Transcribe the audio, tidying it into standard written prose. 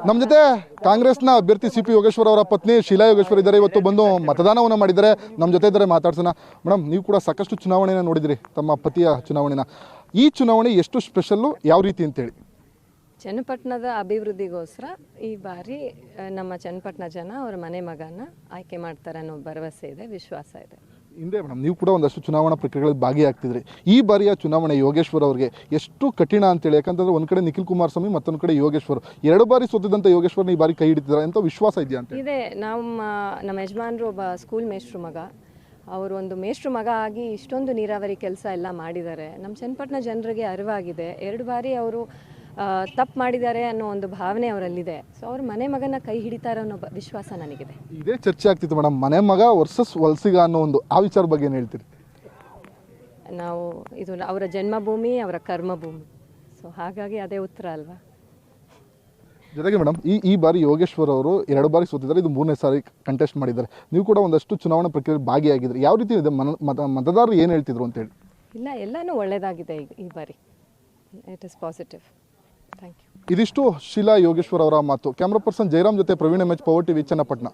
ನಮ್ಮ ಜೊತೆ ಕಾಂಗ್ರೆಸ್ನ ಅಭ್ಯರ್ಥಿ ಸಿ ಪಿ ಯೋಗೇಶ್ವರ್ ಅವರ ಪತ್ನಿ ಶೀಲಾ ಯೋಗೇಶ್ವರ್ ಇದ್ದಾರೆ. ಇವತ್ತು ಬಂದು ಮತದಾನವನ್ನು ಮಾಡಿದ್ದಾರೆ. ನಮ್ಮ ಜೊತೆ ಇದ್ದಾರೆ, ಮಾತಾಡ್ಸೋಣ. ಮೇಡಮ್, ನೀವು ಕೂಡ ಸಾಕಷ್ಟು ಚುನಾವಣೆನ ನೋಡಿದಿರಿ, ತಮ್ಮ ಪತಿಯ ಚುನಾವಣೆನ. ಈ ಚುನಾವಣೆ ಎಷ್ಟು ಸ್ಪೆಷಲ್ಲು, ಯಾವ ರೀತಿ ಅಂತೇಳಿ? ಚನ್ನಪಟ್ಟಣದ ಅಭಿವೃದ್ಧಿಗೋಸ್ಕರ ಈ ಬಾರಿ ನಮ್ಮ ಚನ್ನಪಟ್ಟಣ ಜನ ಅವರ ಮನೆ ಮಗನ ಆಯ್ಕೆ ಮಾಡ್ತಾರೆ ಅನ್ನೋ ಭರವಸೆ ಇದೆ, ವಿಶ್ವಾಸ ಇದೆ. ಹಿಂದೆ ಮೇಡಮ್, ನೀವು ಕೂಡ ಒಂದಷ್ಟು ಚುನಾವಣಾ ಪ್ರಕ್ರಿಯೆಗಳಲ್ಲಿ ಭಾಗಿಯಾಗ್ತಿದ್ರಿ. ಈ ಬಾರಿಯ ಚುನಾವಣೆ ಯೋಗೇಶ್ವರ್ ಅವರಿಗೆ ಎಷ್ಟು ಕಠಿಣ ಅಂತೇಳಿ? ಯಾಕಂತಂದ್ರೆ ಒಂದು ಕಡೆ ನಿಖಿಲ್ ಕುಮಾರಸ್ವಾಮಿ, ಮತ್ತೊಂದು ಕಡೆ ಯೋಗೇಶ್ವರ್, 2 ಬಾರಿ ಸೋತಿದ್ದಂಥ ಯೋಗೇಶ್ವರ್ನ ಈ ಬಾರಿ ಕೈ ಹಿಡಿತಿದ್ದಾರೆ ಅಂತ ವಿಶ್ವಾಸ ಇದೆಯಾ ಅಂತ? ಇದೆ. ನಮ್ಮ ಯಜಮಾನರು ಒಬ್ಬ ಸ್ಕೂಲ್ ಮೇಷ್ಟ್ರು ಮಗ, ಅವರು ಒಂದು ಮೇಷ್ಟ್ರು ಮಗ ಆಗಿ ಇಷ್ಟೊಂದು ನೀರಾವರಿ ಕೆಲಸ ಎಲ್ಲ ಮಾಡಿದ್ದಾರೆ. ನಮ್ಮ ಚನ್ನಪಟ್ಟಣ ಜನರಿಗೆ ಅರಿವಾಗಿದೆ. 2 ಬಾರಿ ಅವರು ತಪ್ಪು ಮಾಡಿದ್ದಾರೆ ಅನ್ನೋ ಒಂದು ಭಾವನೆ ಅವರಲ್ಲಿದೆ. ಸೊ ಅವ್ರ ಮನೆ ಮಗನ ಕೈ ಹಿಡಿತಾರೆ ಅನ್ನೋ ವಿಶ್ವಾಸ ನನಗಿದೆ. ಇದೇ ಚರ್ಚೆ ಆಗ್ತಿತ್ತು ಮೇಡಮ್, ಮನೆ ಮಗ ವರ್ಸಸ್ ವಲಸಿಗ ಅನ್ನೋ ಒಂದು ಆ ವಿಚಾರ ಬಗ್ಗೆ ಏನು ಹೇಳ್ತೀರಿ? ನಾವು ಇದು ಅವರ ಜನ್ಮಭೂಮಿ, ಅವರ ಕರ್ಮಭೂಮಿ. ಸೊ ಹಾಗಾಗಿ ಅದೇ ಉತ್ತರ ಅಲ್ವಾ. ಜೊತೆಗೆ ಮೇಡಮ್, ಈ ಬಾರಿ ಯೋಗೇಶ್ವರ್ ಅವರು 2 ಬಾರಿ ಸೋತಿದ್ದಾರೆ, ಇದು 3ನೇ ಸಾರಿ ಕಂಟೆಸ್ಟ್ ಮಾಡಿದ್ದಾರೆ. ನೀವು ಕೂಡ ಒಂದಷ್ಟು ಚುನಾವಣಾ ಪ್ರಕ್ರಿಯೆಯಲ್ಲಿ ಭಾಗಿಯಾಗಿದ್ರಿ. ಯಾವ ರೀತಿ ಇದೆ ಮತದಾರರು ಏನು ಹೇಳ್ತಿದ್ರು ಅಂತೇಳಿ? ಇಲ್ಲ, ಎಲ್ಲನೂ ಒಳ್ಳೆಯದಾಗಿದೆ ಈ ಬಾರಿ. It is positive. Thank you. ಇದಿಷ್ಟು ಶೀಲಾ ಯೋಗೇಶ್ವರ್ ಅವರ ಮಾತು. ಕ್ಯಾಮ್ರಾ ಪರ್ಸನ್ ಜಯರಾಮ್ ಜೊತೆ Praveen MH, power TV, Channapatna.